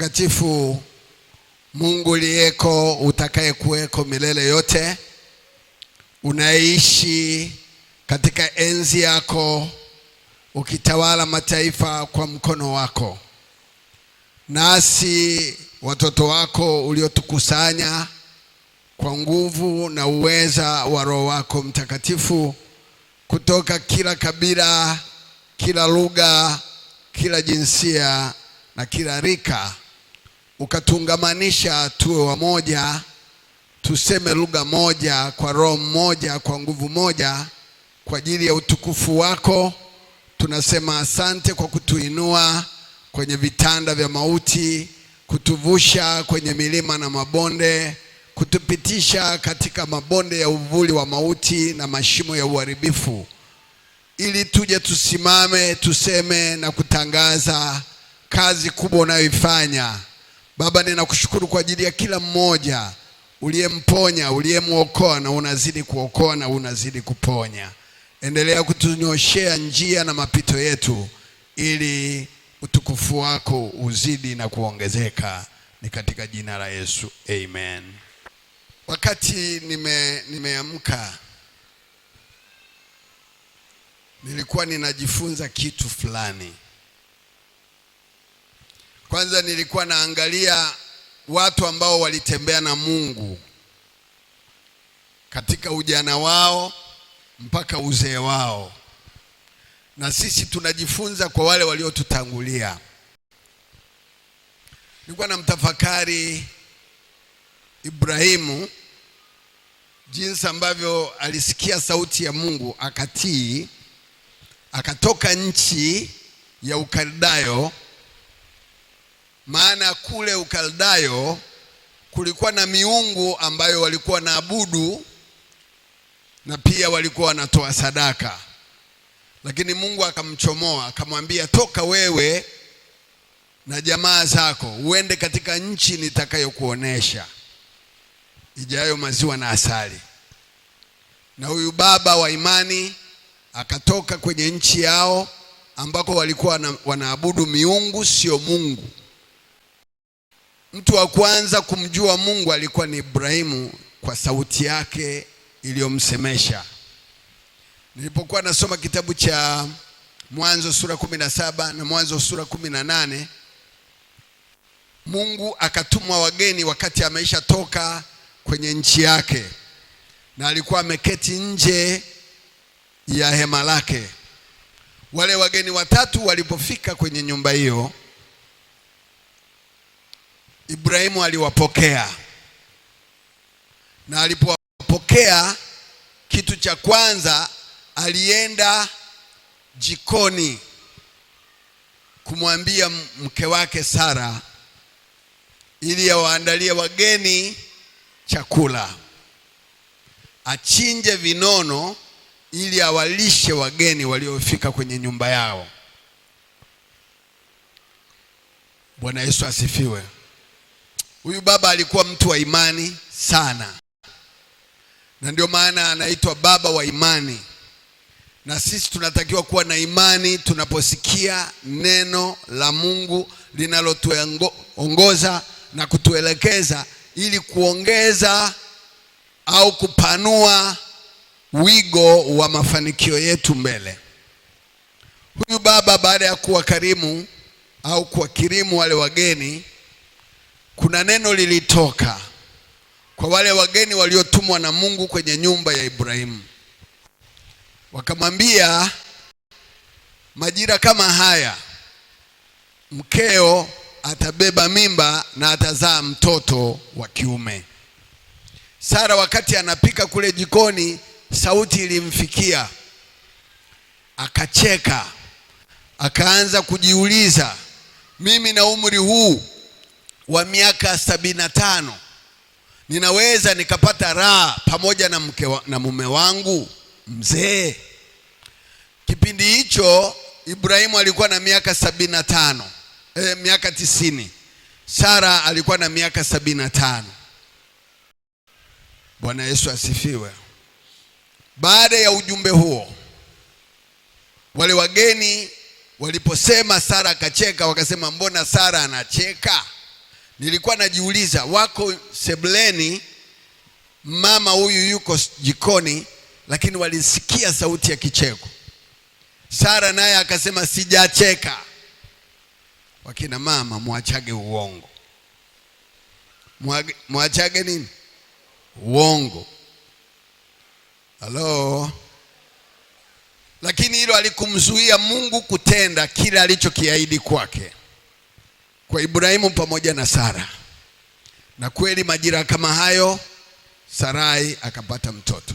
Mtakatifu, Mungu uliyeko, utakaye kuweko milele yote, unaishi katika enzi yako, ukitawala mataifa kwa mkono wako. Nasi watoto wako uliotukusanya kwa nguvu na uweza wa Roho wako Mtakatifu, kutoka kila kabila, kila lugha, kila jinsia na kila rika, ukatungamanisha tuwe wamoja, tuseme lugha moja, kwa Roho mmoja, kwa nguvu moja, kwa ajili ya utukufu wako. Tunasema asante kwa kutuinua kwenye vitanda vya mauti, kutuvusha kwenye milima na mabonde, kutupitisha katika mabonde ya uvuli wa mauti na mashimo ya uharibifu, ili tuje tusimame, tuseme na kutangaza kazi kubwa unayoifanya. Baba, ninakushukuru kwa ajili ya kila mmoja uliyemponya, uliyemuokoa, na unazidi kuokoa na unazidi kuponya. Endelea kutunyoshea njia na mapito yetu, ili utukufu wako uzidi na kuongezeka. Ni katika jina la Yesu, amen. Wakati nimeamka, nilikuwa ninajifunza kitu fulani. Kwanza nilikuwa naangalia watu ambao walitembea na Mungu katika ujana wao mpaka uzee wao, na sisi tunajifunza kwa wale waliotutangulia. Nilikuwa namtafakari Ibrahimu, jinsi ambavyo alisikia sauti ya Mungu akatii, akatoka nchi ya Ukaldayo. Maana kule Ukaldayo kulikuwa na miungu ambayo walikuwa naabudu, na pia walikuwa wanatoa sadaka. Lakini Mungu akamchomoa, akamwambia, toka wewe na jamaa zako uende katika nchi nitakayokuonesha, ijayo maziwa na asali. Na huyu baba wa imani akatoka kwenye nchi yao ambako walikuwa wanaabudu miungu, sio Mungu. Mtu wa kwanza kumjua Mungu alikuwa ni Ibrahimu, kwa sauti yake iliyomsemesha. Nilipokuwa nasoma kitabu cha Mwanzo sura 17 na Mwanzo sura 18, Mungu akatumwa wageni wakati ameisha toka kwenye nchi yake, na alikuwa ameketi nje ya hema lake. Wale wageni watatu walipofika kwenye nyumba hiyo, Ibrahimu aliwapokea. Na alipowapokea, kitu cha kwanza alienda jikoni kumwambia mke wake Sara ili awaandalie wageni chakula, achinje vinono ili awalishe wageni waliofika kwenye nyumba yao. Bwana Yesu asifiwe. Huyu baba alikuwa mtu wa imani sana, na ndio maana anaitwa baba wa imani. Na sisi tunatakiwa kuwa na imani tunaposikia neno la Mungu linalotuongoza na kutuelekeza, ili kuongeza au kupanua wigo wa mafanikio yetu mbele. Huyu baba, baada ya kuwakarimu au kuwakirimu wale wageni, kuna neno lilitoka kwa wale wageni waliotumwa na Mungu kwenye nyumba ya Ibrahimu. Wakamwambia, majira kama haya mkeo atabeba mimba na atazaa mtoto wa kiume. Sara wakati anapika kule jikoni, sauti ilimfikia, akacheka, akaanza kujiuliza, mimi na umri huu wa miaka 75 ninaweza nikapata raha pamoja na mume wangu mzee? Kipindi hicho Ibrahimu alikuwa na miaka 75, miaka 90. Sara alikuwa na miaka 75. Bwana Yesu asifiwe. Baada ya ujumbe huo, wale wageni waliposema Sara akacheka, wakasema, mbona Sara anacheka? Nilikuwa najiuliza, wako sebuleni, mama huyu yuko jikoni, lakini walisikia sauti ya kicheko. Sara naye akasema sijacheka. Wakina mama muachage uongo. Muachage nini? Uongo. Halo. Lakini hilo alikumzuia Mungu kutenda kile alichokiahidi kwake, kwa Ibrahimu pamoja na Sara. Na kweli majira kama hayo Sarai akapata mtoto.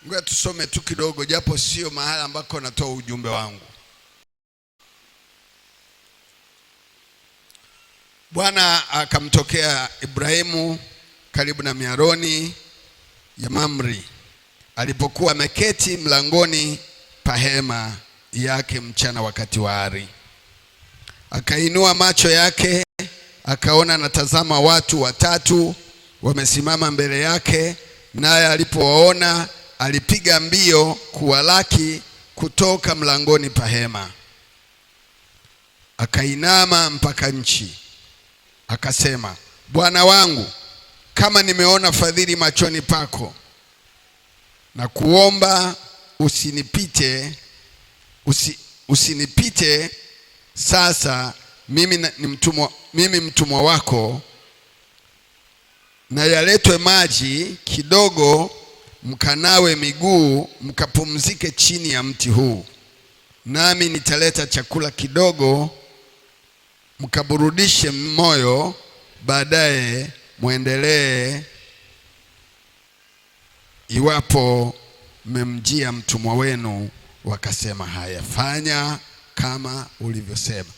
Ngoja tusome tu kidogo, japo sio mahali ambako natoa ujumbe wangu. Bwana akamtokea Ibrahimu karibu na miaroni ya Mamre alipokuwa ameketi mlangoni pa hema yake mchana wakati wa ari. Akainua macho yake akaona, natazama watu watatu wamesimama mbele yake, naye alipowaona alipiga mbio kuwalaki kutoka mlangoni pa hema. Akainama mpaka nchi, akasema, Bwana wangu, kama nimeona fadhili machoni pako, na kuomba usinipite sasa, mimi mtumwa wako, na yaletwe maji kidogo, mkanawe miguu, mkapumzike chini ya mti huu, nami nitaleta chakula kidogo, mkaburudishe moyo, baadaye muendelee, iwapo mmemjia mtumwa wenu wakasema haya, fanya kama ulivyosema.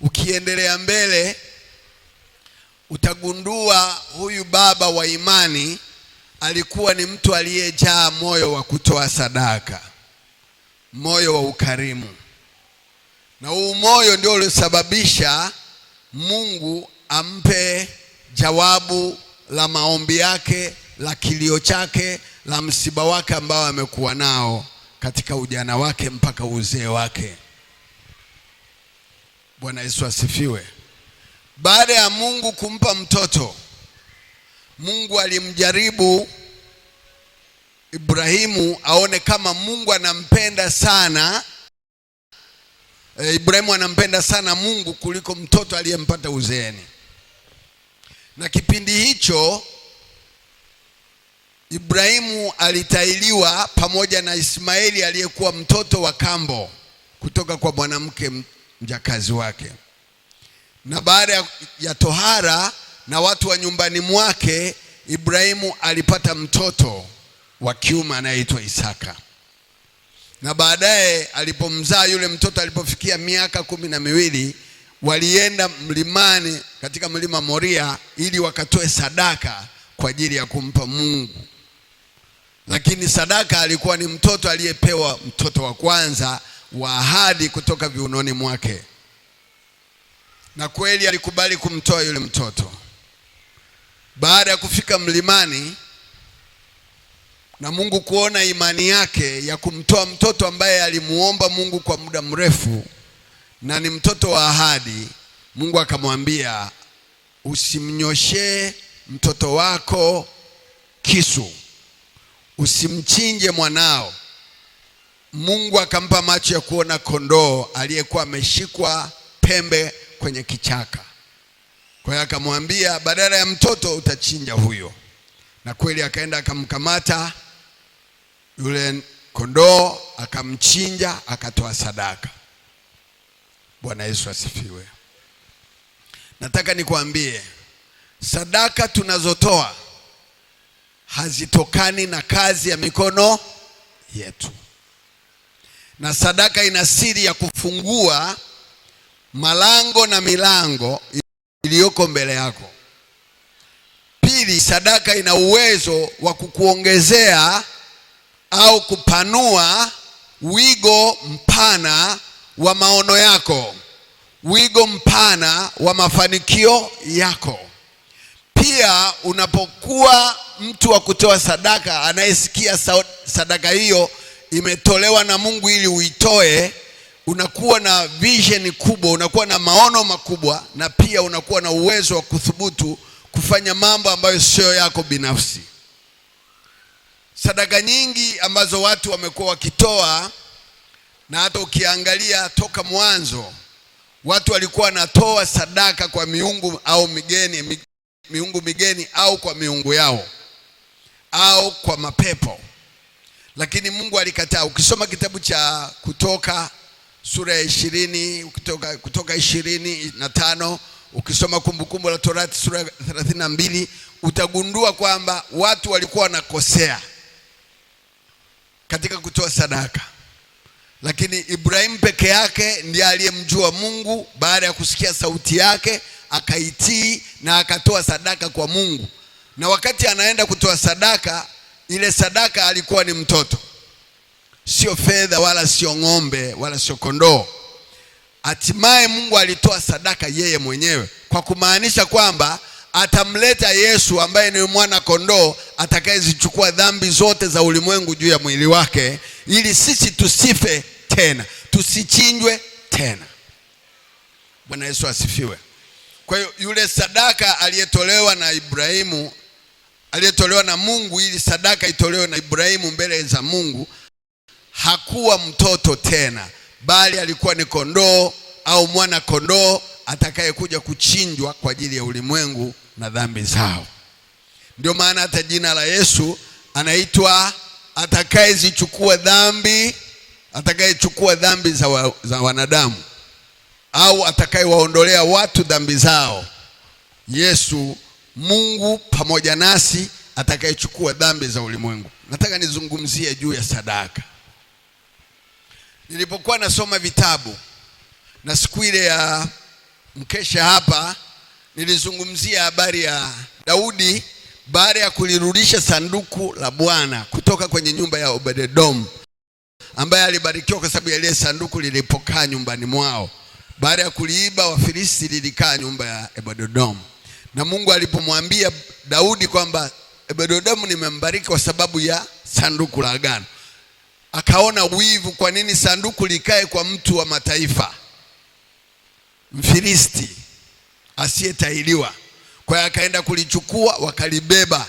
Ukiendelea mbele utagundua huyu baba wa imani alikuwa ni mtu aliyejaa moyo wa kutoa sadaka, moyo wa ukarimu. Na huu moyo ndio uliosababisha Mungu ampe jawabu la maombi yake, la kilio chake, la msiba wake ambao amekuwa nao katika ujana wake mpaka uzee wake. Bwana Yesu asifiwe. Baada ya Mungu kumpa mtoto, Mungu alimjaribu Ibrahimu aone kama Mungu anampenda sana. Ibrahimu anampenda sana Mungu kuliko mtoto aliyempata uzeeni. Na kipindi hicho Ibrahimu alitailiwa pamoja na Ismaeli aliyekuwa mtoto wa kambo kutoka kwa mwanamke mjakazi wake. Na baada ya tohara na watu wa nyumbani mwake, Ibrahimu alipata mtoto wa kiume anayeitwa Isaka. Na baadaye alipomzaa yule mtoto, alipofikia miaka 12, walienda mlimani katika mlima Moria ili wakatoe sadaka kwa ajili ya kumpa Mungu. Lakini sadaka alikuwa ni mtoto aliyepewa, mtoto wa kwanza wa ahadi kutoka viunoni mwake. Na kweli alikubali kumtoa yule mtoto. Baada ya kufika mlimani na Mungu kuona imani yake ya kumtoa mtoto ambaye alimuomba Mungu kwa muda mrefu na ni mtoto wa ahadi, Mungu akamwambia, usimnyoshee mtoto wako kisu, usimchinje mwanao. Mungu akampa macho ya kuona kondoo aliyekuwa ameshikwa pembe kwenye kichaka. Kwa hiyo akamwambia, badala ya mtoto utachinja huyo. Na kweli akaenda akamkamata yule kondoo, akamchinja, akatoa sadaka. Bwana Yesu asifiwe. Nataka nikwambie, sadaka tunazotoa hazitokani na kazi ya mikono yetu. Na sadaka ina siri ya kufungua malango na milango iliyoko mbele yako. Pili, sadaka ina uwezo wa kukuongezea au kupanua wigo mpana wa maono yako, wigo mpana wa mafanikio yako. Pia unapokuwa mtu wa kutoa sadaka, anayesikia sadaka hiyo imetolewa na Mungu ili uitoe, unakuwa na vision kubwa, unakuwa na maono makubwa, na pia unakuwa na uwezo wa kuthubutu kufanya mambo ambayo sio yako binafsi. Sadaka nyingi ambazo watu wamekuwa wakitoa, na hata ukiangalia toka mwanzo watu walikuwa wanatoa sadaka kwa miungu au miungu migeni au kwa miungu yao au kwa mapepo, lakini Mungu alikataa. Ukisoma kitabu cha Kutoka sura ya 20, Kutoka 25, ukisoma Kumbukumbu la Torati sura ya 32, utagundua kwamba watu walikuwa wanakosea katika kutoa sadaka. Lakini Ibrahim peke yake ndiye aliyemjua Mungu. Baada ya kusikia sauti yake akaitii na akatoa sadaka kwa Mungu. Na wakati anaenda kutoa sadaka, ile sadaka alikuwa ni mtoto, sio fedha wala sio ng'ombe wala sio kondoo. Hatimaye Mungu alitoa sadaka yeye mwenyewe, kwa kumaanisha kwamba atamleta Yesu ambaye ni mwana kondoo atakayezichukua dhambi zote za ulimwengu juu ya mwili wake, ili sisi tusife tena, tusichinjwe tena. Bwana Yesu asifiwe. Kwa hiyo yule sadaka aliyetolewa na Ibrahimu, aliyetolewa na Mungu ili sadaka itolewe na Ibrahimu mbele za Mungu, hakuwa mtoto tena, bali alikuwa ni kondoo au mwana kondoo atakayekuja kuchinjwa kwa ajili ya ulimwengu na dhambi zao. Ndio maana hata jina la Yesu anaitwa atakayechukua dhambi za wanadamu, au atakayewaondolea watu dhambi zao. Yesu, Mungu pamoja nasi, atakayechukua dhambi za ulimwengu. Nataka nizungumzie juu ya sadaka. Nilipokuwa nasoma vitabu na siku ile ya mkesha hapa, nilizungumzia habari ya Daudi baada ya kulirudisha sanduku la Bwana kutoka kwenye nyumba ya Obed-Edom, ambaye alibarikiwa kwa sababu ya ile sanduku lilipokaa nyumbani mwao. Baada ya kuliiba Wafilisti, lilikaa nyumba ya Obed-Edom. Na Mungu alipomwambia Daudi kwamba Obed-Edom nimembariki kwa sababu ya sanduku la agano, akaona wivu, kwa nini sanduku likae kwa mtu wa mataifa, Mfilisti asiyetahiriwa? Kwa hiyo akaenda kulichukua, wakalibeba.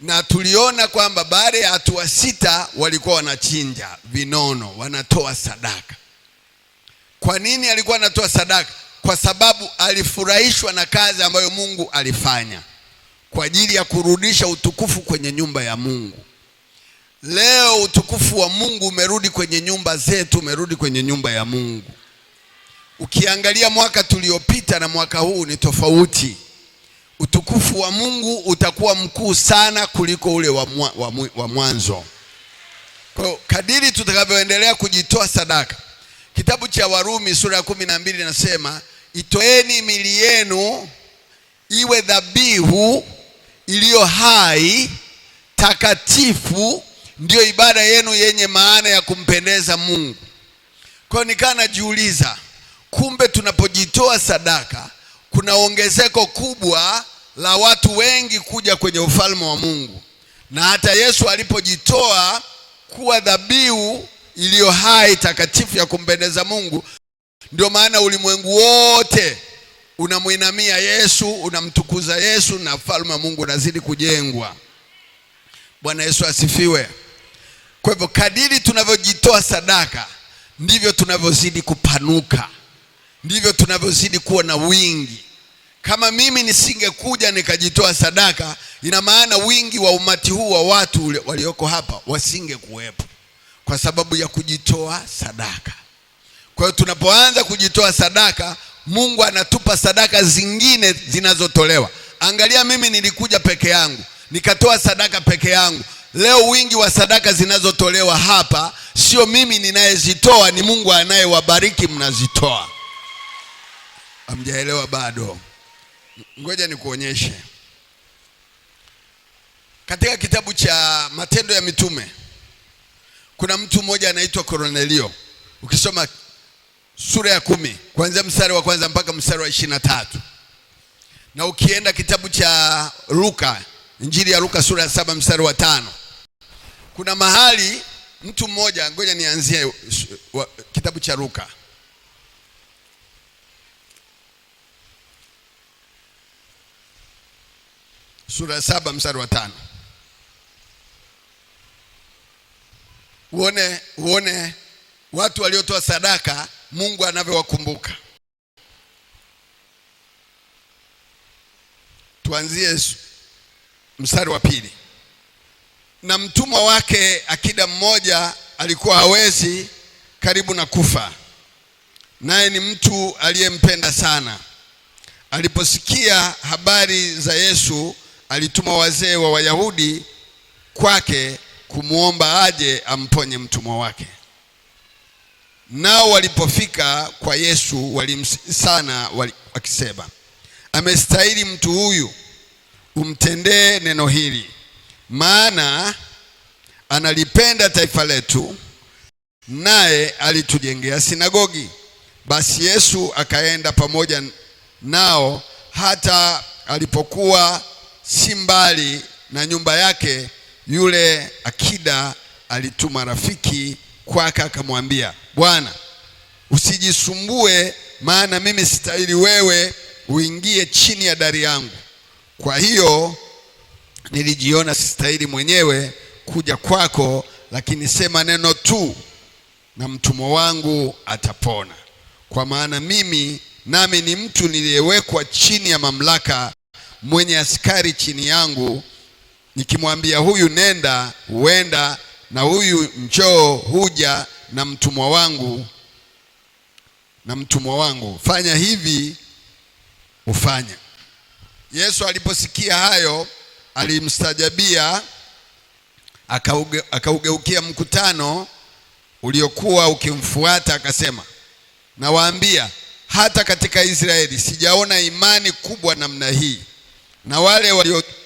Na tuliona kwamba baada ya hatua 6 walikuwa wanachinja vinono, wanatoa sadaka. Kwa nini alikuwa anatoa sadaka? Kwa sababu alifurahishwa na kazi ambayo Mungu alifanya kwa ajili ya kurudisha utukufu kwenye nyumba ya Mungu. Leo utukufu wa Mungu umerudi kwenye nyumba zetu, umerudi kwenye nyumba ya Mungu. Ukiangalia mwaka tuliopita na mwaka huu ni tofauti. Utukufu wa Mungu utakuwa mkuu sana kuliko ule wa mwanzo. Kwa kadiri tutakavyoendelea kujitoa sadaka, kitabu cha Warumi sura ya 12 inasema, itoeni miili yenu iwe dhabihu iliyo hai, takatifu, ndio ibada yenu yenye maana ya kumpendeza Mungu. Kwa hiyo nikaa najiuliza, kumbe tunapojitoa sadaka kuna ongezeko kubwa la watu wengi kuja kwenye ufalme wa Mungu. Na hata Yesu alipojitoa kuwa dhabihu iliyo hai, takatifu, ya kumpendeza Mungu, ndio maana ulimwengu wote unamuinamia Yesu, unamtukuza Yesu, na ufalme wa Mungu unazidi kujengwa. Bwana Yesu asifiwe. Kwa hivyo kadiri tunavyojitoa sadaka ndivyo tunavyozidi kupanuka, ndivyo tunavyozidi kuwa na wingi. Kama mimi nisingekuja nikajitoa sadaka, ina maana wingi wa umati huu wa watu walioko hapa wasingekuwepo, kwa sababu ya kujitoa sadaka. Kwa hiyo tunapoanza kujitoa sadaka, Mungu anatupa sadaka zingine zinazotolewa. Angalia, mimi nilikuja peke yangu, nikatoa sadaka peke yangu. Leo wingi wa sadaka zinazotolewa hapa sio mimi ninayezitoa, ni Mungu anayewabariki mnazitoa. Hamjaelewa bado? Ngoja nikuonyeshe. Katika kitabu cha Matendo ya Mitume kuna mtu mmoja anaitwa Kornelio. Ukisoma sura ya 10 kuanzia mstari wa kwanza mpaka mstari wa 23, na ukienda kitabu cha Luka, Injili ya Luka sura ya 7 mstari wa 5, kuna mahali mtu mmoja, ngoja nianzie kitabu cha Luka. Sura 7 mstari wa 5. Uone watu waliotoa sadaka Mungu anavyowakumbuka. Tuanzie mstari wa 2. Na mtumwa wake akida mmoja alikuwa hawezi, karibu na kufa, naye ni mtu aliyempenda sana. Aliposikia habari za Yesu, alituma wazee wa Wayahudi kwake kumuomba aje amponye mtumwa wake. Nao walipofika kwa Yesu walimsihi sana wakisema, amestahili mtu huyu umtendee neno hili, maana analipenda taifa letu, naye alitujengea sinagogi. Basi Yesu akaenda pamoja nao, hata alipokuwa si mbali na nyumba yake, yule akida alituma rafiki kwake akamwambia, Bwana, usijisumbue, maana mimi sitahili wewe uingie chini ya dari yangu. Kwa hiyo nilijiona sistahili mwenyewe kuja kwako, lakini sema neno tu na mtumwa wangu atapona. Kwa maana nami ni mtu niliyewekwa chini ya mamlaka, mwenye askari chini yangu. Nikimwambia huyu nenda, huenda, na huyu njoo, huja, na mtumwa wangu fanya hivi, hufanya. Yesu aliposikia hayo alimstajabia, akaugeukia mkutano uliokuwa ukimfuata akasema, nawaambia, hata katika Israeli sijaona imani kubwa namna hii. Na wale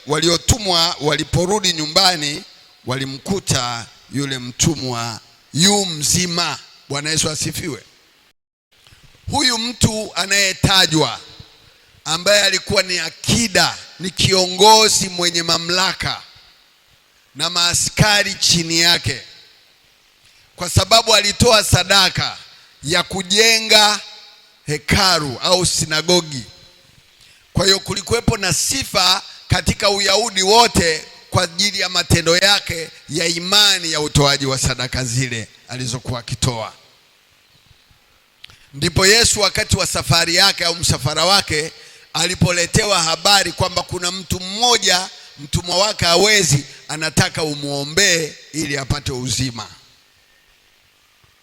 waliotumwa waliporudi nyumbani, walimkuta yule mtumwa yu mzima. Bwana Yesu asifiwe. Huyu mtu anayetajwa, ambaye alikuwa ni akida, ni kiongozi mwenye mamlaka na maaskari chini yake, kwa sababu alitoa sadaka ya kujenga hekalu au sinagogi. Kwa hiyo kulikuwepo na sifa katika Uyahudi wote kwa ajili ya matendo yake ya imani ya utoaji wa sadaka zile alizokuwa akitoa. Ndipo Yesu wakati wa safari yake au msafara wake, alipoletewa habari kwamba kuna mtu mmoja mtumwa wake hawezi, anataka umuombee ili apate uzima.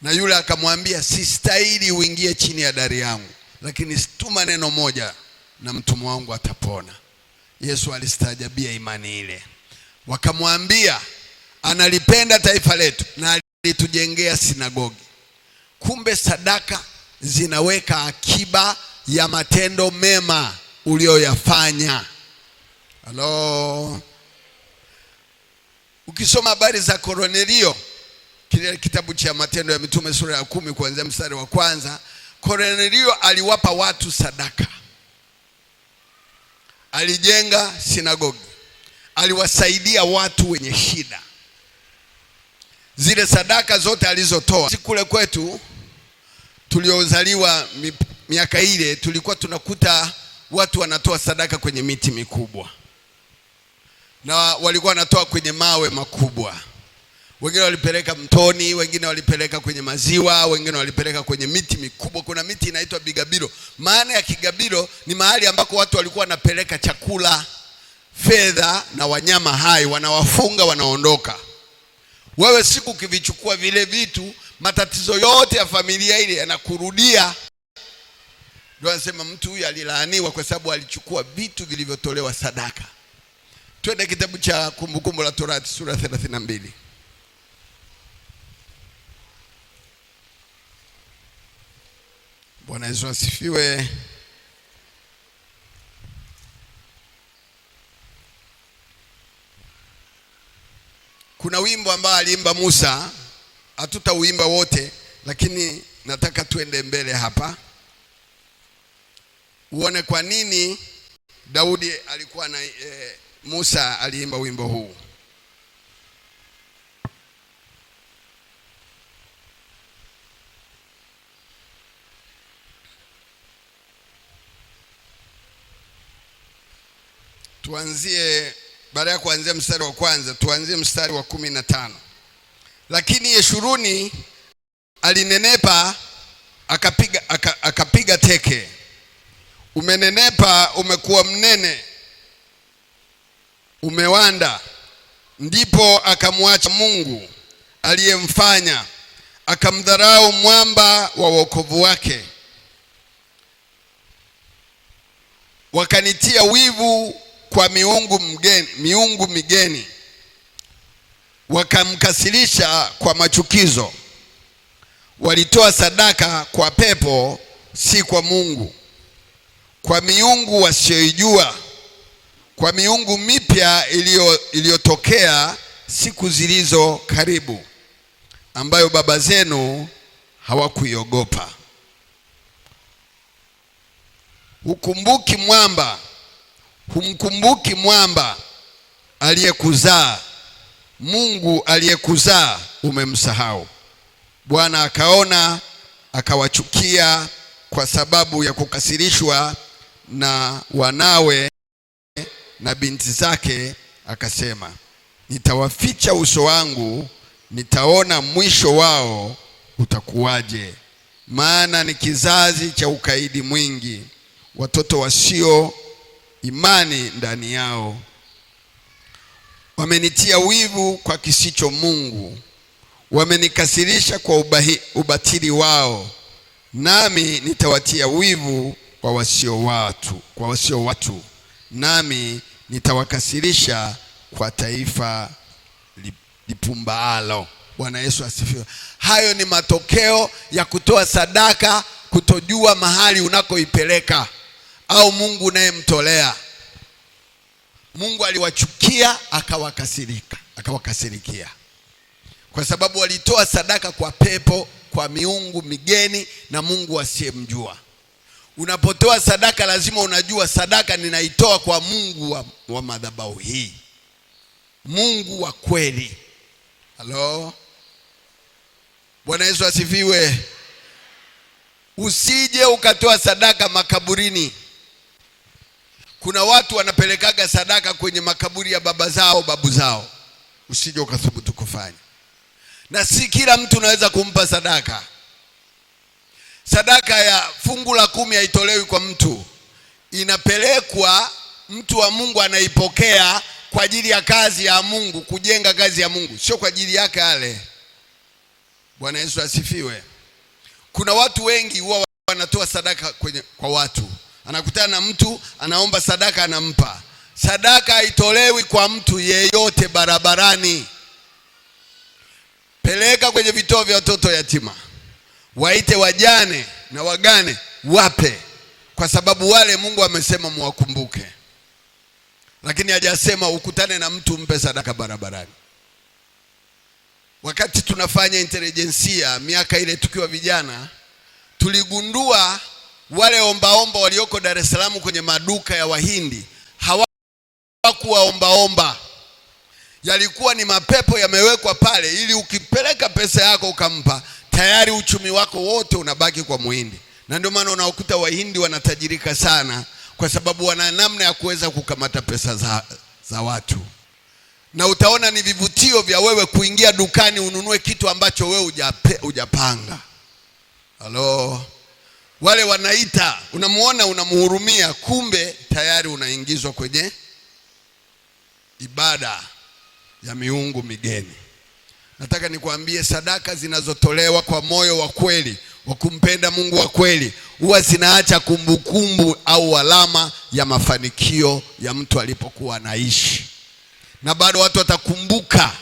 Na yule akamwambia, sistahili uingie chini ya dari yangu, lakini tuma neno moja na mtumwa wangu atapona. Yesu alistaajabia imani ile. Wakamwambia, analipenda taifa letu na alitujengea sinagogi. Kumbe sadaka zinaweka akiba ya matendo mema ulioyafanya. Halo. Ukisoma habari za Kornelio, kile kitabu cha Matendo ya Mitume sura ya 10 kuanzia mstari wa 1, Kornelio aliwapa watu sadaka. Alijenga sinagogi, aliwasaidia watu wenye shida. Zile sadaka zote alizotoa. Kule kwetu tuliozaliwa miaka ile, tulikuwa tunakuta watu wanatoa sadaka kwenye miti mikubwa, na walikuwa wanatoa kwenye mawe makubwa. Wengine walipeleka mtoni, wengine walipeleka kwenye maziwa, wengine walipeleka kwenye miti mikubwa. Kuna miti inaitwa bigabiro. Maana ya kigabiro ni mahali ambako watu walikuwa wanapeleka chakula, fedha na wanyama hai, wanawafunga, wanaondoka. Wewe siku ukivichukua vile vitu, matatizo yote ya familia ile yanakurudia. Ndio anasema mtu huyu alilaaniwa kwa sababu alichukua vitu vilivyotolewa sadaka. Twende kitabu cha Kumbukumbu la Torati sura 32. Bwana Yesu asifiwe. Kuna wimbo ambao aliimba Musa, hatutauimba wote, lakini nataka tuende mbele hapa uone kwa nini Daudi alikuwa na Musa aliimba wimbo huu. Tuanzie, baada ya kuanzia mstari wa kwanza, tuanzie mstari wa 15. Lakini Yeshuruni alinenepa akapiga teke. Umenenepa, umekuwa mnene, umewanda. Ndipo akamwacha Mungu aliyemfanya, akamdharau mwamba wa wokovu wake. Wakanitia wivu kwa miungu migeni, wakamkasirisha kwa machukizo. Walitoa sadaka kwa pepo, si kwa Mungu, kwa miungu wasioijua, kwa miungu mipya iliyotokea siku zilizo karibu, ambayo baba zenu hawakuiogopa. Humkumbuki mwamba aliyekuzaa, Mungu aliyekuzaa umemsahau. Bwana akaona, akawachukia kwa sababu ya kukasirishwa na wanawe na binti zake, akasema, nitawaficha uso wangu, nitaona mwisho wao utakuwaje. Maana ni kizazi cha ukaidi mwingi, watoto wasio imani ndani yao. Wamenitia wivu kwa kisicho Mungu, wamenikasirisha kwa ubatili wao. Nami nitawatia wivu kwa wasio watu, nami nitawakasirisha kwa taifa lipumbaalo. Bwana Yesu asifiwe. Hayo ni matokeo ya kutoa sadaka, kutojua mahali unakoipeleka au Mungu unayemtolea. Mungu aliwachukia, akawakasirikia kwa sababu walitoa sadaka kwa pepo, kwa miungu migeni na Mungu asiyemjua. Unapotoa sadaka lazima unajua sadaka ninaitoa kwa Mungu wa madhabahu hii, Mungu wa kweli. Halo, Bwana Yesu asifiwe. Usije ukatoa sadaka makaburini. Kuna watu wanapelekaga sadaka kwenye makaburi ya baba zao, babu zao. Usije ukathubutu kufanya. Na si kila mtu unaweza kumpa sadaka. Sadaka ya fungu la 10 haitolewi kwa mtu, inapelekwa mtu wa Mungu anaipokea kwa ajili ya kazi ya Mungu, kujenga kazi ya Mungu, sio kwa ajili yake ale. Bwana Yesu asifiwe. Kuna watu wengi huwa wanatoa sadaka kwa watu. Anakutana na mtu anaomba sadaka, anampa. Sadaka haitolewi kwa mtu yeyote barabarani. Peleka kwenye vituo vya watoto yatima, waite wajane na wagane, wape, kwa sababu wale Mungu amesema muwakumbuke. Lakini hajasema ukutane na mtu mpe sadaka barabarani. Wakati tunafanya intelijensia miaka ile tukiwa vijana, tuligundua wale ombaomba walioko Dar es Salaam kwenye maduka ya Wahindi hawakuwa ombaomba. Yalikuwa ni mapepo yamewekwa pale, ili ukipeleka pesa yako ukampa, tayari uchumi wako wote unabaki kwa Muhindi. Na ndio maana unaokuta Wahindi wanatajirika sana, kwa sababu wana namna ya kuweza kukamata pesa za watu. Na utaona ni vivutio vya wewe kuingia dukani ununue kitu ambacho wewe hujapanga. Halo, wale wanaita, unamuona, unamuhurumia, kumbe tayari unaingizwa kwenye ibada ya miungu migeni. Nataka nikwambie, sadaka zinazotolewa kwa moyo wa kweli wa kumpenda Mungu wa kweli huwa zinaacha kumbukumbu au alama ya mafanikio ya mtu alipokuwa anaishi. Na bado watu watakumbuka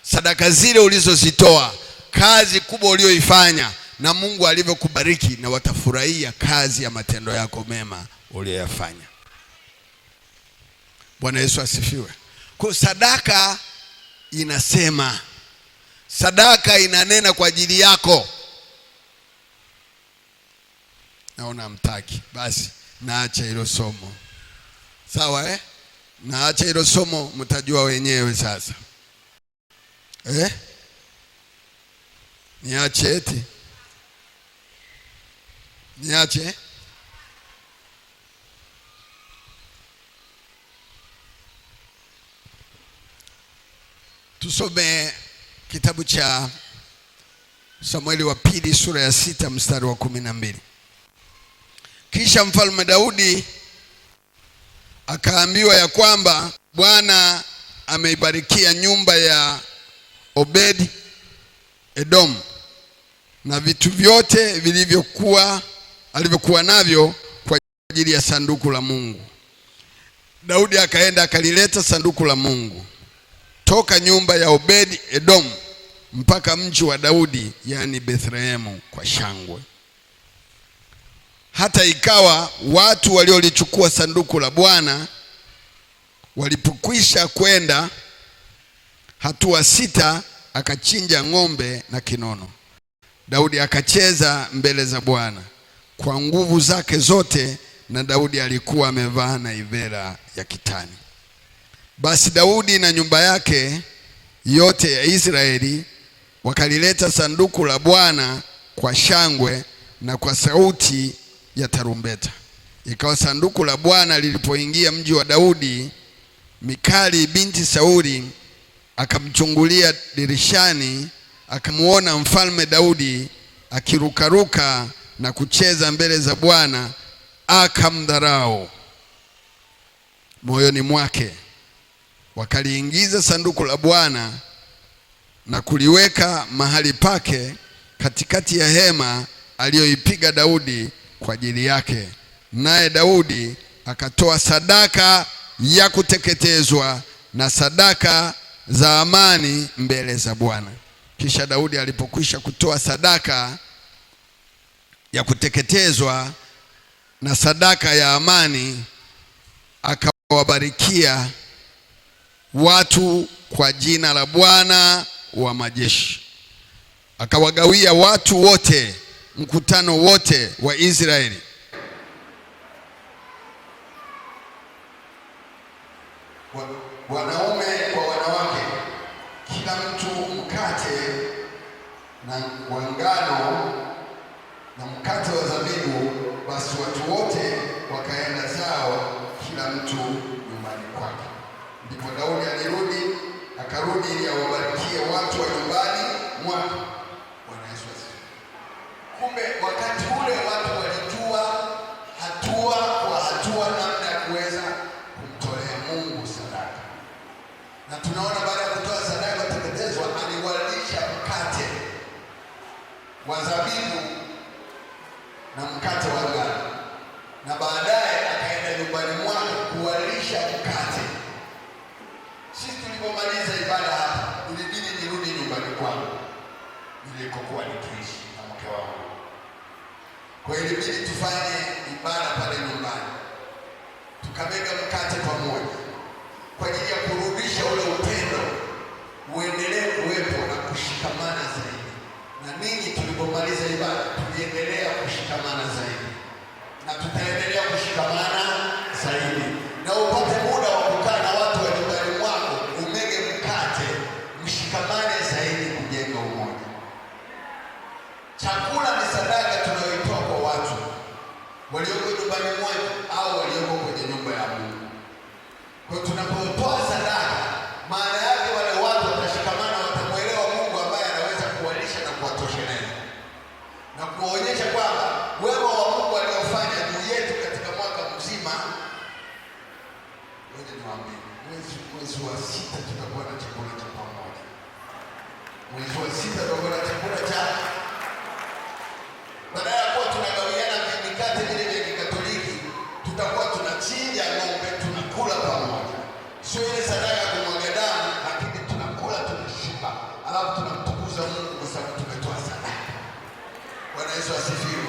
sadaka zile ulizozitoa, kazi kubwa ulioifanya na Mungu alivyokubariki, na watafurahia kazi ya matendo yako mema uliyoyafanya. Bwana Yesu asifiwe. Kwa sadaka inasema, sadaka inanena kwa ajili yako. Naona mtaki, basi naacha hilo somo. Sawa naacha hilo somo, mtajua wenyewe sasa. Niache eti? Niache? Tusome kitabu cha Samueli wa pili sura ya 6 mstari wa 12. Kisha mfalme Daudi akaambiwa ya kwamba Bwana ameibarikia nyumba ya Obed Edom na vitu vyote alivyokuwa navyo kwa ajili ya sanduku la Mungu. Daudi akaenda akalileta sanduku la Mungu toka nyumba ya Obed Edom mpaka mji wa Daudi, yani Bethlehemu, kwa shangwe. Hata ikawa watu waliolichukua sanduku la Bwana walipokwisha kwenda hatua 6, akachinja ng'ombe na kinono. Daudi akacheza mbele za Bwana kwa nguvu zake zote, na Daudi alikuwa amevaa naivera ya kitani. Basi Daudi na nyumba yake yote ya Israeli wakalileta sanduku la Bwana kwa shangwe na kwa sauti ya tarumbeta. Ikawa sanduku la Bwana lilipoingia mji wa Daudi, Mikali binti Sauli akamchungulia dirishani, akamuona mfalme Daudi akirukaruka na kucheza mbele za Bwana, akamdharau moyoni mwake. Wakaliingiza sanduku la Bwana na kuliweka mahali pake katikati ya hema aliyoipiga Daudi kwa ajili yake. Naye Daudi akatoa sadaka ya kuteketezwa na sadaka za amani mbele za Bwana. Kisha Daudi alipokwisha kutoa sadaka ya kuteketezwa na sadaka ya amani, akawabarikia watu kwa jina la Bwana wa majeshi. Akawagawia watu wote, mkutano wote wa Israeli, wanaume kwa wanawake, kila mtu mkate wa ngano na mkate wa zabibu. Basi watu wote wakaenda zao, kila mtu nyumbani kwake. Ndipo Daudi akarudi ili awabarikie watu wa nyumbani mwake. Bwana Yesu asifiwe. Kumbe wakati ule watu walijua hatua kwa hatua namna ya kuweza kumtolea Mungu sadaka. Na tunaona baada ya kutoa sadaka kuteketezwa, aliwalisha mkate wa zabibu na mkate wa ngano, na baadaye akaenda nyumbani mwake kuwalisha mkate. Sisi tulipomaliza ibada hapa, ilibidi nirudi nyumbani kwangu nilikokuwa nikiishi na mke wangu. Kwa hiyo ilibidi tufanye ibada pale nyumbani, tukamega mkate pamoja kwa ajili ya kurudisha ule upendo uendelee kuwepo na kushikamana zaidi. Na ninyi tulipomaliza ibada tuliendelea kushikamana zaidi, na tutaendelea kushikamana zaidi. Na upate muda wa kukaa na watu wa nyumbani mwako, umege mkate, mshikamane zaidi, kujenga umoja. Chakula ni sadaka tunayoitoa kwa watu walioko nyumbani mwetu au walioko kwenye nyumba ya Mungu. Kwa tunapotoa sadaka, maana yake wale watu watashikamana, watamwelewa Mungu ambaye anaweza kuwalisha na kuwatosheleza na kuonyesha kwamba wema wa Mungu aliofanya juu yetu katika mwaka mzima. Ngoja niwaambie, mwezi wa 6 tutakuwa na chakula cha pamoja. Mwezi wa 6 tutakuwa na chakula cha, badala ya kuwa tunagawiana mikate vile vya Kikatoliki, tutakuwa tunachinja ng'ombe, tunakula pamoja. Sio ile sadaka ya kumwaga damu, lakini tunakula, tunashiba, alafu tunamtukuza Mungu kwa sababu tumetoa sadaka. Bwana Yesu asifiwe.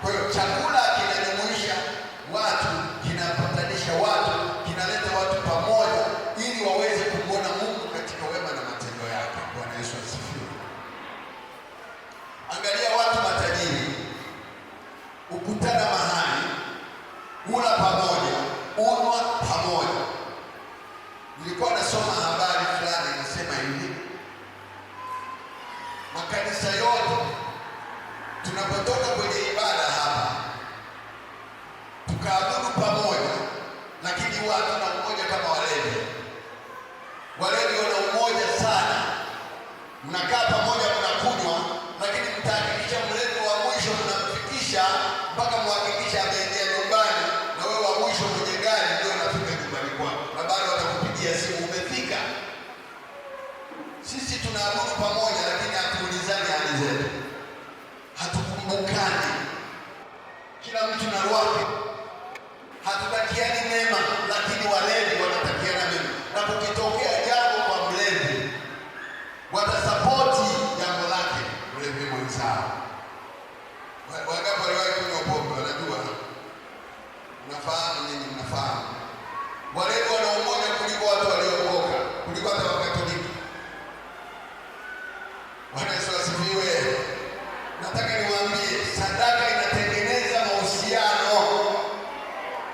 Kwa hiyo chakula kinajumuisha watu, kinapatanisha watu, kinaleta watu pamoja ili waweze kumwona Mungu katika wema na matendo yake. Bwana Yesu asifiwe. Angalia watu matajiri, ukutana mahali, ula pamoja, unwa pamoja. Nilikuwa nasoma habari fulani inasema hivi, makanisa yote tunapotoka kwenye ibada hapa, hawatakiani mema, lakini walevi wanatakiana mema. Na kukitokea jambo kwa mlevi, watasapoti jambo lake mlevi mwenzao. Wangapi waliwahi kunywa pombe wanajua? Mnafahamu nini? Mnafahamu walevi wana umoja kuliko watu waliokoka, kuliko hata Wakatoliki. Bwana Yesu asifiwe. Nataka niwaambie, sadaka inatengeneza mahusiano.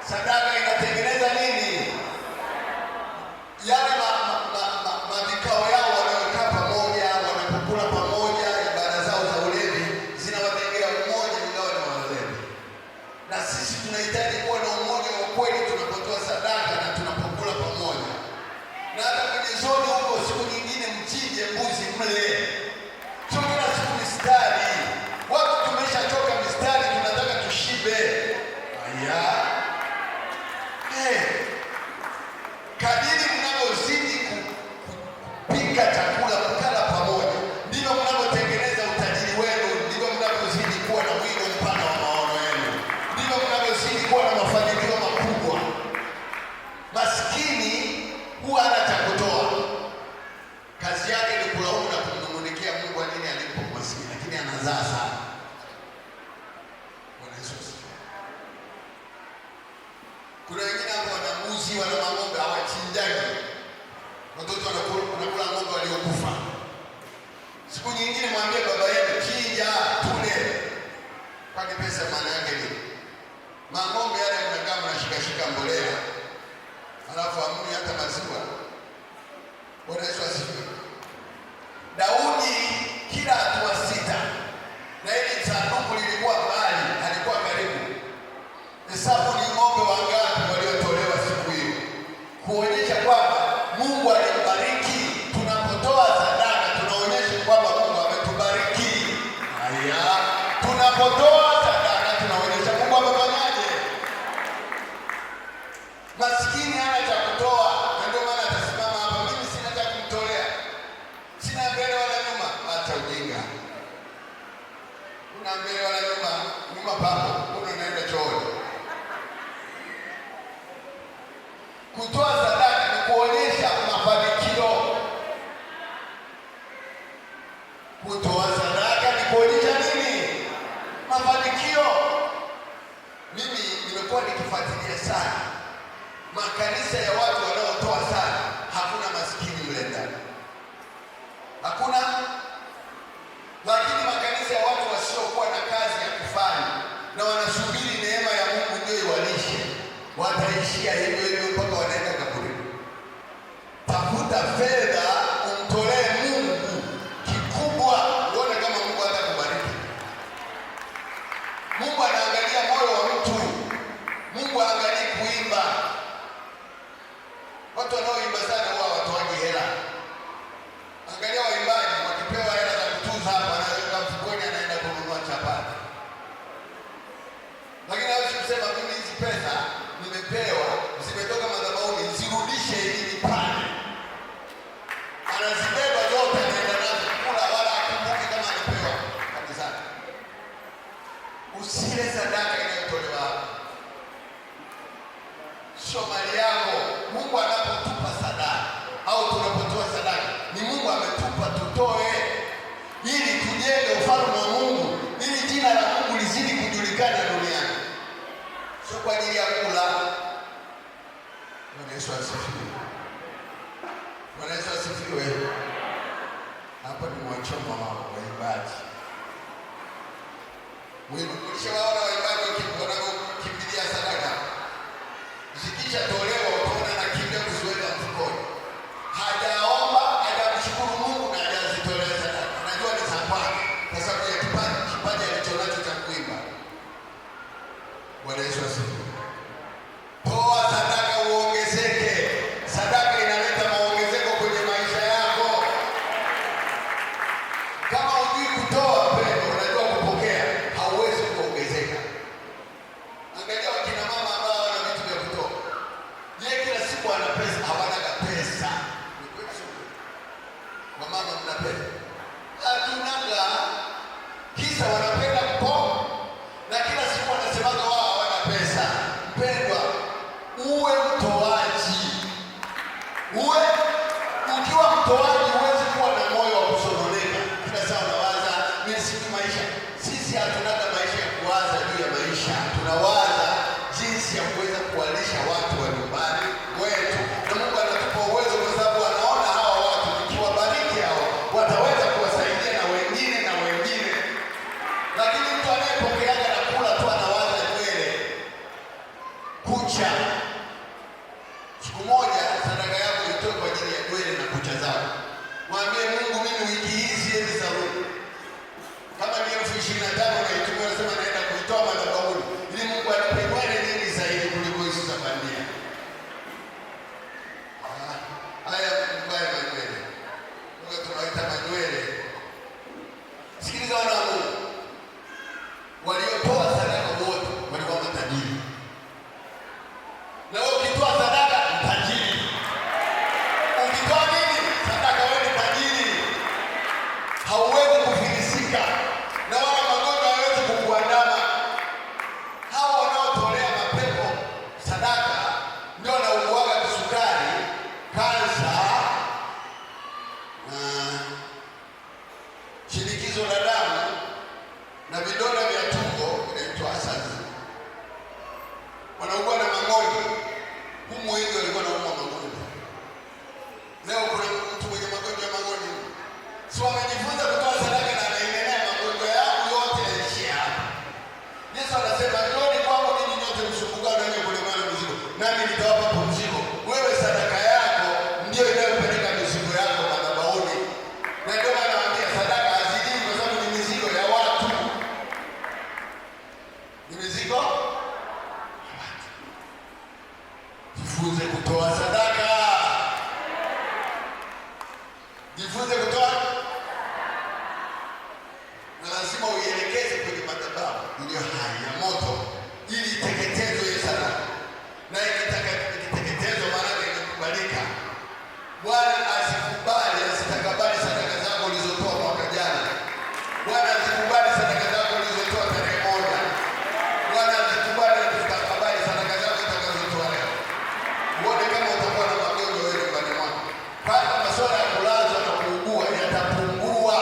Sadaka inatengeneza nini? Yale vikao yao wanayokaa pamoja, wanapokula pamoja, ibada zao za ulevi zinawatengea umoja, ingawa ni walevi. Na sisi tunahitaji kuwa na umoja wa kweli tunapotoa sadaka na tunapokula pamoja. Na hata kwenye zoni huko, siku nyingine mchinje mbuzi mle, sio kila siku mistari. Watu tumeshachoka mistari, tunataka tushibe. Aya. Kadiri mnavyozidi kupika chakula, kukala pamoja, ndivyo mnavyotengeneza utajiri wenu, ndivyo mnavyozidi kuwa na wigo mpana wa maono yenu, ndivyo mnavyozidi kuwa na mafanikio makubwa. Maskini huwa hana cha kutoa, kazi yake ni kulaumu na kumnung'unikia Mungu kwa nini alipo maskini, lakini anazaa sana. Bwana Yesu asifiwe. Kuna wengine ambao wana mbuzi, wana ng'ombe, hawachinjaji. Watoto wanakula ng'ombe waliokufa. Siku nyingine mwambie baba yenu, chinja tule. Kwani pesa maana yake nini? Ng'ombe yale mnakaa mnashikashika mbolea, alafu amuni hata maziwa. Bwana Yesu asifiwe. Daudi kila hatua sita, na ile sanduku lilikuwa mbali, alikuwa karibu. Hesabu ni ng'ombe wangapi waliotolewa siku hiyo, kuonyesha kwamba Mungu alimbariki. Tunapotoa sadaka tunaonyesha kwamba Mungu ametubariki. Haya, tunapotoa sadaka tunaonyesha Mungu amefanyaje. Maskini hana cha kutoa, na ndio maana atasimama hapa, mimi sina cha kumtolea, sina mbele wala nyuma. Acha ujinga. Una mbele wala nyuma, nyuma papo, unaenda chooni. Kutoa sadaka ni kuonyesha mafanikio. Kutoa sadaka ni kuonyesha nini? Mafanikio. Mimi nimekuwa nikifuatilia sana makanisa ya watu wanaotoa sana, hakuna maskini mle ndani, hakuna. Lakini makanisa ya watu wasiokuwa na kazi ya kufanya na wanasubiri neema ya Mungu ndio iwalishe, wataishia hivyo hivyo mpaka wanaenda kaburini. Tafuta fedha umtolee Mungu kikubwa, uone kama Mungu atakubariki. Mungu anaangalia moyo wa mtu. Mungu haangalii kuimba. Watu wanaoimba sana huwa watoaji hela. Angalia waimbaji wakipewa hela za kutunza hapa, anaweka mfukoni, anaenda kununua chapati. Lakini hawezi kusema mimi hizi pesa nimepewa, zimetoka madhabahuni, zirudishe ili nipande. Anazibeba zote, anaenda nazo kula, wala hakumbuki kama alipewa kanisani. Usile sadaka inayotolewa hapa, sio mali yako. Mungu anapotupa sadaka au tunapotoa sadaka, ni Mungu ametupa tutoe ili tujenge ufalme wa Mungu, ili jina la Mungu lizidi kujulikana duniani, sio kwa ajili ya kula. Bwana Yesu asifiwe. Bwana Yesu asifiwe. Hapa ni mwachoma wao waimbaji. Mlishawaona waimbaji wakikimbilia sadaka, zikisha tolewa utaona na kimbia kuziweka mfukoni. Hajaomba, hajamshukuru Mungu na hajazitolea sadaka. Anajua ni za kwake kwa sababu ya kipaji alichonacho cha kuimba. Bwana Yesu asifiwe. Toa sadaka uongezeke. Sadaka inaleta maongezeko kwenye maisha yako. Kama hujui kutoa pendo, unajua kupokea, hauwezi kuongezeka. Angalia wakina mama ambao wana vitu vya kutoa. mtoaji huwezi kuwa na moyo wa kusononeka kila saa unawaza mimi si maisha. Sisi hatunaga maisha ya kuwaza juu ya maisha, tunawaza jinsi ya kuweza kuwalisha watu wa nyumbani wetu, na Mungu anatupa uwezo kwa sababu anaona hawa watu tukiwabariki hao wataweza kuwasaidia na wengine na wengine. Lakini mtu anayepokeaga na kula tu anawaza nywele, kucha. Siku moja sadaka yako itoe kwa ajili ya nywele na kucha zako. Mwambie Mungu, mimi wiki hii siendi saluni. Kama ni 25,000 unaitumia, unasema naenda kuitoa madhabahuni ili Mungu anipe nywele nyingi zaidi kuliko hizo za bandia. Haya mbaya na nywele. Mungu tunaita manywele. Sikiliza wana wa Mungu. Waliotoa sadaka wote walikuwa matajiri. Na wewe ukitoa sadaka tajiri. Ukitoa nini? Sadaka wewe ni tajiri. Hauwezi kufilisika. Na wala magonjwa hayawezi kukuandama. Hao wanaotolea mapepo sadaka ndio wanauaga kisukari, kansa, shinikizo la damu na vidonda vya tumbo inaitwa asasi. Wanaugua na magonjwa. Humu wengi walikuwa wanaumwa magonjwa. Leo kuna mtu mwenye magonjwa ya magonjwa. Si wamejifunza kutoa sadaka na anaendelea magonjwa yao yote yaishia hapa. Yesu anasema njooni kwangu ninyi nyote msumbukao na wenye kulemewa mizigo, nami nitawapa pumziko. Wewe sadaka yako ndio inayopeleka mizigo yako madhabahuni. Na ndio maana nawaambia sadaka haziliwi kwa sababu ni mizigo ya watu. Ni mizigo ya watu. Jifunze kutoa sadaka. Jifunze kutoa. Na lazima uielekeze kwenye madhabahu iliyo hai ya moto ili iteketezwe hiyo sadaka. Na ikiteketezwa maana inakubalika. Bwana asikubali, asitakabali sadaka zako ulizotoa mwaka jana. Bwana asikubali sadaka zako ulizotoa tarehe 1. Bwana asikubali, asitakabali sadaka zako utakazotoa leo. Uone kama utakuwa na magonjwa wewe nyumbani mwako. Hata masuala ya kulazwa na kuugua yatapungua.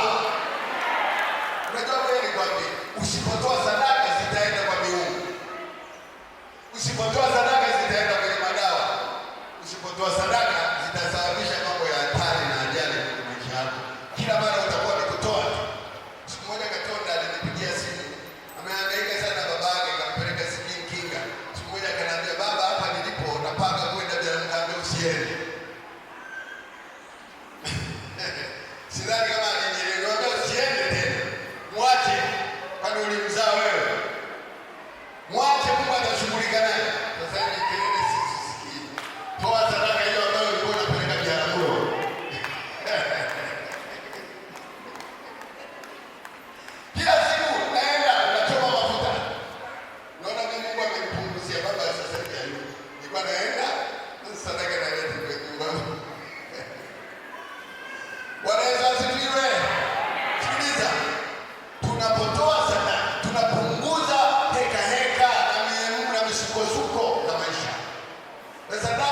Unajua kweli kwamba usipotoa sadaka zitaenda kwa miungu. Usipotoa sadaka zitaenda kwenye madawa. Usipotoa sadaka zitasababisha mambo ya hatari na ajali kwenye maisha yako. Kila mara utakuwa ni kutoa tu. Siku moja Katonda alinipigia simu. Amehangaika sana babake, akampeleka sijui Kinga. Siku moja akaniambia, baba, hapa nilipo napanga kwenda Jaramogi, usiende. Sidhani kama alinielewa, usiende tena. Mwache, kwani ulimzaa wewe. Mwache, Mungu atashughulika naye. Sasa hivi kelele sisikii. Toa sadaka hiyo ambayo ulikuwa unapeleka Jaramogi. Kila siku naenda nachoma mafuta. Naona mimi Mungu amenipunguzia, baba sasa hivi hayupo. Nilikuwa naenda sadaka na leta kwa nyumbani. Bwana Yesu asifiwe. Sikiliza. Tunapotoa sadaka, tunapunguza heka heka na misukosuko za maisha. Na sadaka